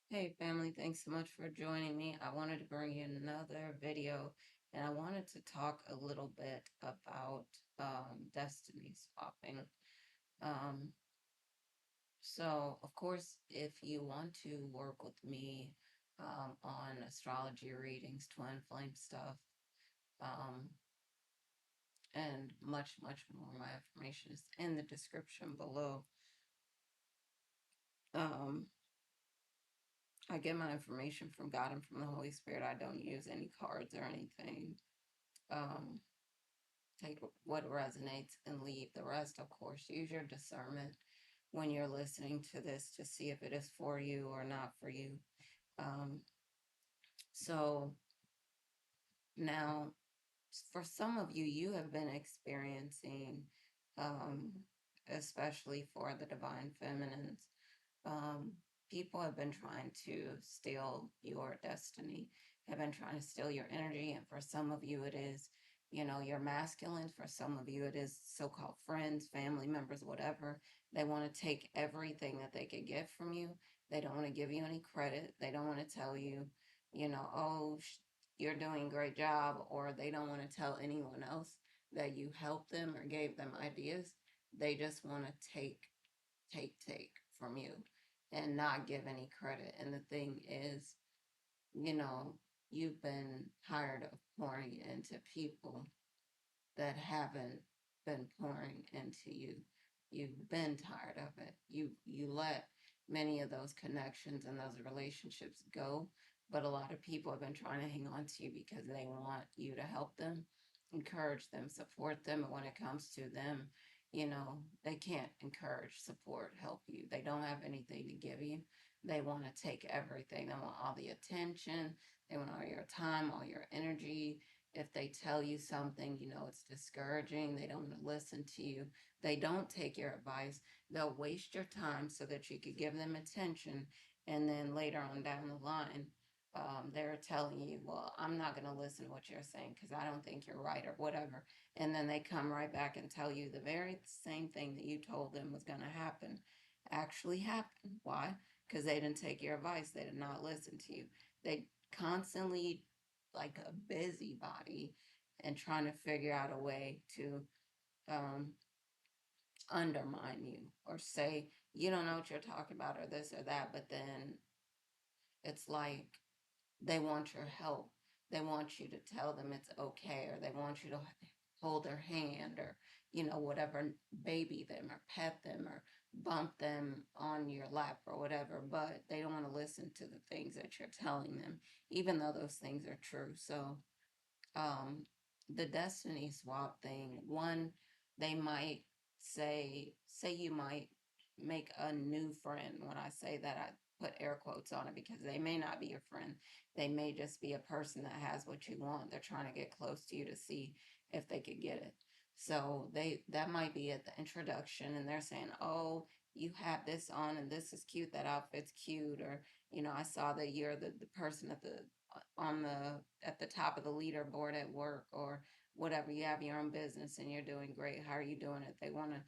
Hey family, thanks so much for joining me. I wanted to bring you another video and I wanted to talk a little bit about destiny swapping. Um, so of course, if you want to work with me on astrology readings, twin flame stuff, um, and much more, my information is in the description below. Um, I get my information from God and from the Holy Spirit. I don't use any cards or anything. Um, Take what resonates and leave the rest. Of course, use your discernment when you're listening to this to see if it is for you or not for you. Um, so now, for some of you, you have been experiencing, um, especially for the divine feminines, um, people have been trying to steal your destiny, have been trying to steal your energy. And for some of you, it is, your masculine. For some of you, it is so called friends, family members, whatever. They want to take everything that they could get from you. They don't want to give you any credit. They don't want to tell you, oh, you're doing a great job, or they don't want to tell anyone else that you helped them or gave them ideas. They just want to take from you and not give any credit. And the thing is, you know, you've been tired of pouring into people that haven't been pouring into you. You've been tired of it. You let many of those connections and those relationships go, but a lot of people have been trying to hang on to you because they want you to help them, encourage them, support them. And when it comes to them, they can't encourage, support, help you. They don't have anything to give you. They want to take everything. They want all the attention. They want all your time, all your energy. If they tell you something, it's discouraging, they don't want to listen to you, they don't take your advice, they'll waste your time so that you could give them attention. And then later on down the line, they're telling you, well, I'm not going to listen to what you're saying because I don't think you're right or whatever. And then they come right back and tell you the very same thing that you told them was going to happen actually happened. Why? Because they didn't take your advice. They did not listen to you. They constantly, like a busybody, and trying to figure out a way to um, undermine you or say you don't know what you're talking about or this or that. But then it's like they want your help. They want you to tell them it's okay, or they want you to hold their hand, or whatever, baby them or pet them or bump them on your lap or whatever. But they don't want to listen to the things that you're telling them, even though those things are true. So um, the destiny swap thing, one, they might say you might make a new friend. When I say that, I put air quotes on it because they may not be your friend. They may just be a person that has what you want. They're trying to get close to you to see if they could get it. So that might be at the introduction, and they're saying, "Oh, you have this on, and this is cute. That outfit's cute," or I saw that you're the person on the at the top of the leaderboard at work or whatever. You have your own business and you're doing great. How are you doing it? They want to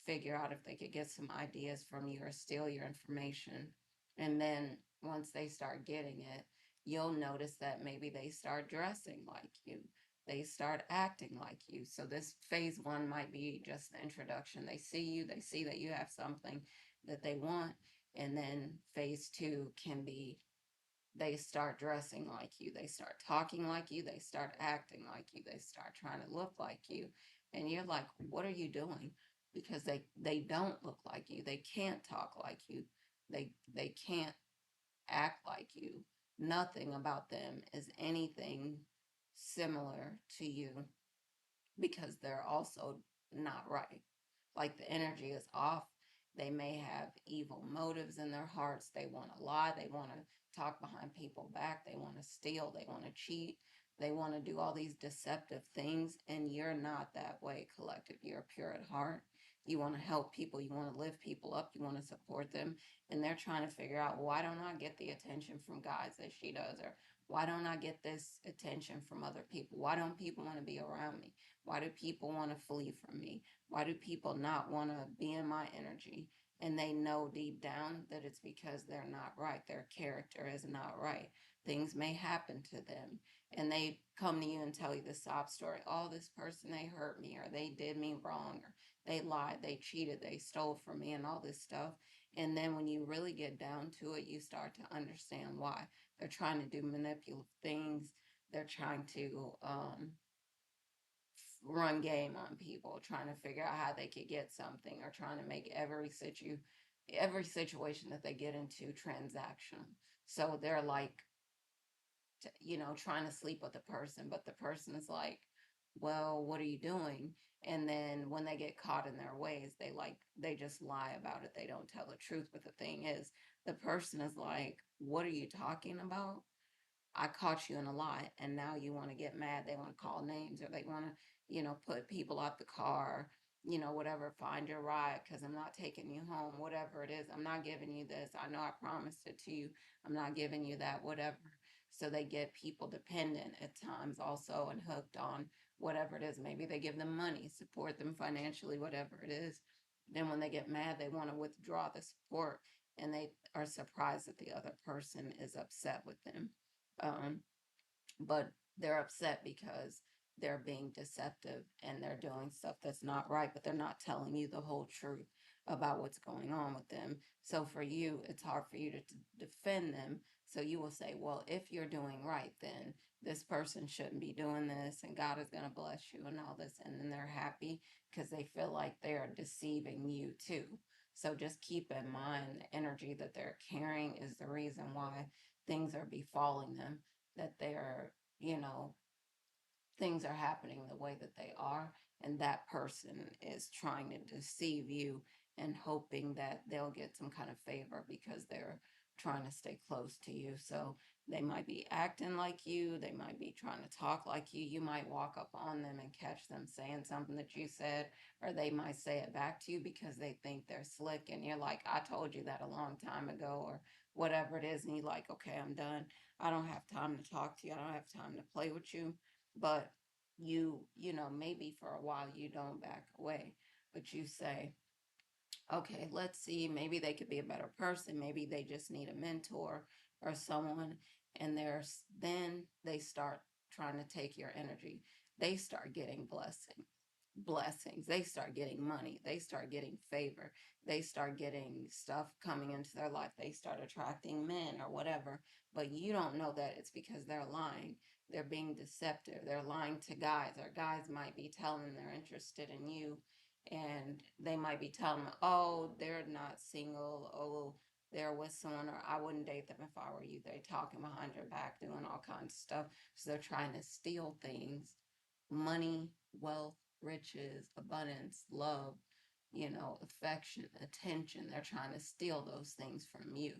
figure out if they could get some ideas from you or steal your information. And then once they start getting it, you'll notice that maybe they start dressing like you. They start acting like you. So this phase one might be just the introduction. They see you, they see that you have something that they want. And then phase two can be they start dressing like you, they start talking like you, they start acting like you, they start trying to look like you. And you're like, what are you doing? Because they don't look like you. They can't talk like you. They can't act like you. Nothing about them is anything similar to you because they're also not right. Like the energy is off. They may have evil motives in their hearts. They want to lie. They want to talk behind people back. They want to steal. They want to cheat. They want to do all these deceptive things. And you're not that way, collective. You're pure at heart. You want to help people. You want to lift people up. You want to support them. And they're trying to figure out, why don't I get the attention from guys that she does? Or why don't I get this attention from other people? Why don't people want to be around me? Why do people want to flee from me? Why do people not want to be in my energy? and they know deep down that it's because they're not right. Their character is not right. Things may happen to them, and they come to you and tell you the sob story. Oh, this person, they hurt me, or they did me wrong, or they lied, they cheated, they stole from me, and all this stuff. And then when you really get down to it, you start to understand why. They're trying to do manipulative things. They're trying to run game on people, trying to figure out how they could get something, or trying to make every situation that they get into transactional. So they're like, trying to sleep with the person, but the person is like, well, what are you doing? And then when they get caught in their ways, they just lie about it. They don't tell the truth. But the thing is, the person is like, what are you talking about? I caught you in a lie, and now you want to get mad. They want to call names, or they want to, put people out the car, whatever, find your ride because I'm not taking you home, whatever it is. I'm not giving you this. I know I promised it to you. I'm not giving you that, whatever. So they get people dependent at times also and hooked on whatever it is. Maybe they give them money, support them financially, whatever it is. Then when they get mad, they want to withdraw the support, and they are surprised that the other person is upset with them. Um, but they're upset because they're being deceptive and they're doing stuff that's not right, but they're not telling you the whole truth about what's going on with them. So for you, it's hard for you to defend them. So you will say, well, if you're doing right, then this person shouldn't be doing this, and God is going to bless you and all this. And then they're happy because they feel like they're deceiving you too. So just keep in mind the energy that they're carrying is the reason why things are befalling them, that they're, you know, things are happening the way that they are, and that person is trying to deceive you and hoping that they'll get some kind of favor because they're trying to stay close to you. So they might be acting like you, they might be trying to talk like you might walk up on them and catch them saying something that you said, or they might say it back to you because they think they're slick, and you're like, I told you that a long time ago, or whatever it is, and you're like, okay, I'm done. I don't have time to talk to you, I don't have time to play with you. But maybe for a while you don't back away, but you say, okay, let's see, maybe they could be a better person, maybe they just need a mentor or someone. And then they start trying to take your energy. They start getting blessings, they start getting money, they start getting favor, they start getting stuff coming into their life, they start attracting men or whatever. But you don't know that it's because they're lying, they're being deceptive, they're lying to guys, or guys might be telling them they're interested in you, and they might be telling them, oh, they're not single, oh, they're with someone, or I wouldn't date them if I were you. They're talking behind your back, doing all kinds of stuff. So they're trying to steal things: money, wealth, riches, abundance, love, affection, attention. They're trying to steal those things from you.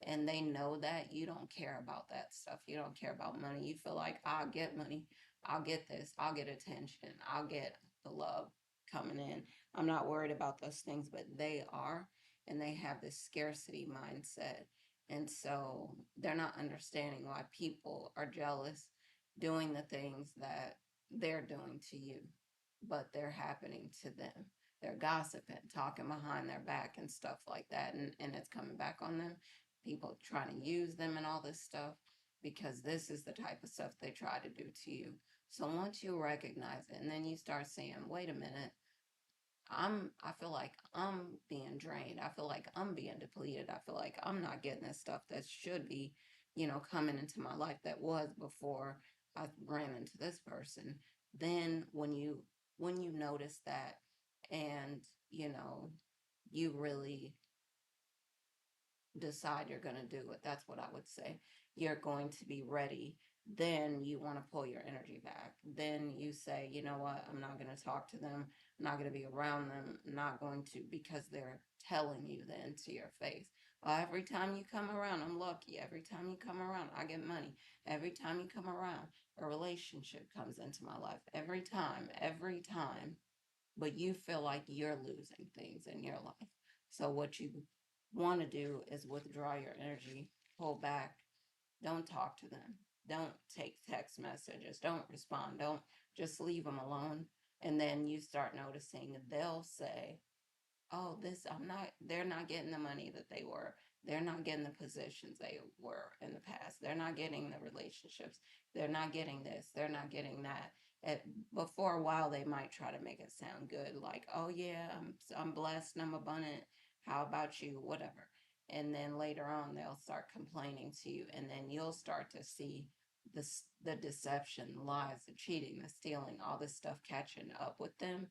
And they know that you don't care about that stuff. You don't care about money. You feel like, I'll get money, I'll get this, I'll get attention, I'll get the love coming in. I'm not worried about those things, but they are. And they have this scarcity mindset. And so they're not understanding why people are jealous, doing the things that they're doing to you, but they're happening to them. They're gossiping, talking behind their back and stuff like that. And it's coming back on them. People trying to use them and all this stuff, because this is the type of stuff they try to do to you. So once you recognize it, and then you start saying, wait a minute, I feel like I'm being drained. I feel like I'm being depleted. I feel like I'm not getting this stuff that should be, coming into my life that was before I ran into this person. Then when you notice that, and you really decide you're going to do it, that's what I would say. You're going to be ready. Then you want to pull your energy back. Then you say, you know what, I'm not going to talk to them. I'm not going to be around them. I'm not going to, because they're telling you then to your face. Well, every time you come around, I'm lucky. Every time you come around, I get money. Every time you come around, a relationship comes into my life. Every time. But you feel like you're losing things in your life. So what you want to do is withdraw your energy, pull back, don't talk to them, don't take text messages, don't respond, don't, just leave them alone. And then you start noticing they'll say, oh, this, I'm not, they're not getting the money that they were. They're not getting the positions they were in the past. They're not getting the relationships. They're not getting this. They're not getting that. At, but for a while, they might try to make it sound good, like, oh yeah, I'm blessed and I'm abundant. How about you? Whatever. And then later on, they'll start complaining to you, and then you'll start to see the deception, the lies, the cheating, the stealing, all this stuff catching up with them.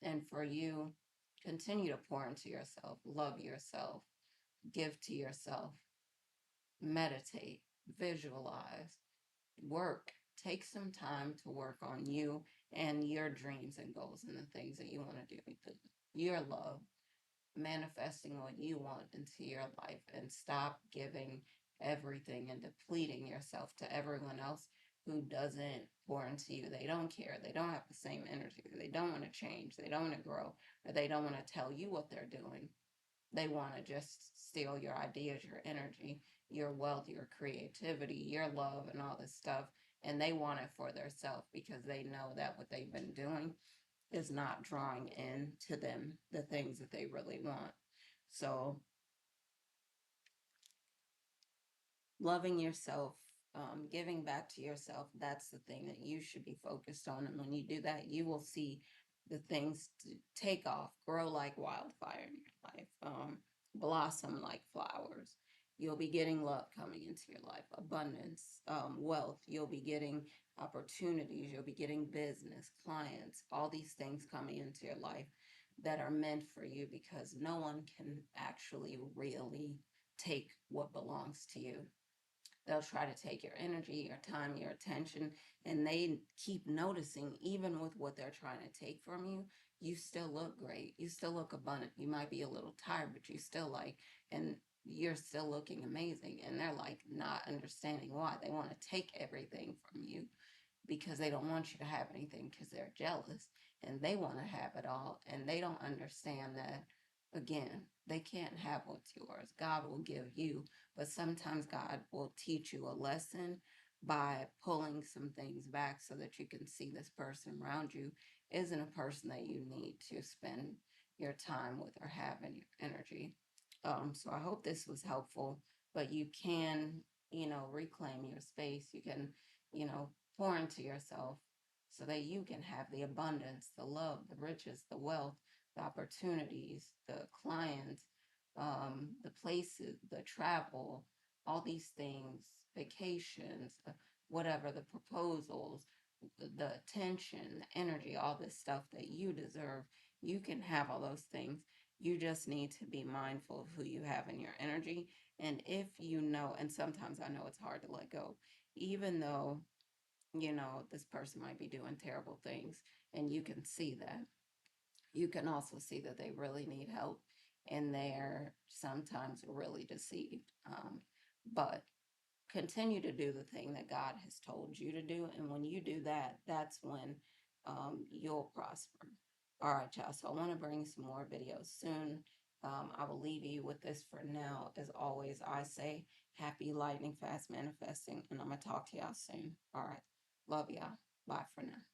And for you, continue to pour into yourself, love yourself, give to yourself, meditate, visualize, work. Take some time to work on you and your dreams and goals and the things that you want to do. Your love, manifesting what you want into your life, and stop giving everything and depleting yourself to everyone else who doesn't pour into you. They don't care. They don't have the same energy. They don't want to change. They don't want to grow, or they don't want to tell you what they're doing. They want to just steal your ideas, your energy, your wealth, your creativity, your love, and all this stuff. And they want it for themselves because they know that what they've been doing is not drawing in to them the things that they really want. So loving yourself, giving back to yourself, that's the thing that you should be focused on. And when you do that, you will see the things take off, grow like wildfire in your life, blossom like flowers. You'll be getting luck coming into your life, abundance, wealth. You'll be getting opportunities. You'll be getting business, clients, all these things coming into your life that are meant for you, because no one can actually really take what belongs to you. They'll try to take your energy, your time, your attention, and they keep noticing, even with what they're trying to take from you, you still look great. You still look abundant. You might be a little tired, but you still like, and you're still looking amazing. And they're like not understanding why. They want to take everything from you because they don't want you to have anything, because they're jealous and they want to have it all. And they don't understand that, again, they can't have what's yours. God will give you, but sometimes God will teach you a lesson by pulling some things back so that you can see this person around you isn't a person that you need to spend your time with or have in your energy. So I hope this was helpful, but you can, reclaim your space. You can, pour into yourself so that you can have the abundance, the love, the riches, the wealth, the opportunities, the clients, the places, the travel, all these things, vacations, whatever, the proposals, the attention, the energy, all this stuff that you deserve. You can have all those things. You just need to be mindful of who you have in your energy. And if you know, and sometimes I know it's hard to let go, even though, this person might be doing terrible things, and you can see that. You can also see that they really need help and they're sometimes really deceived. But continue to do the thing that God has told you to do. And when you do that, that's when you'll prosper. All right, y'all. So I want to bring some more videos soon. I will leave you with this for now. As always, I say happy lightning fast manifesting, and I'm going to talk to y'all soon. All right. Love y'all. Bye for now.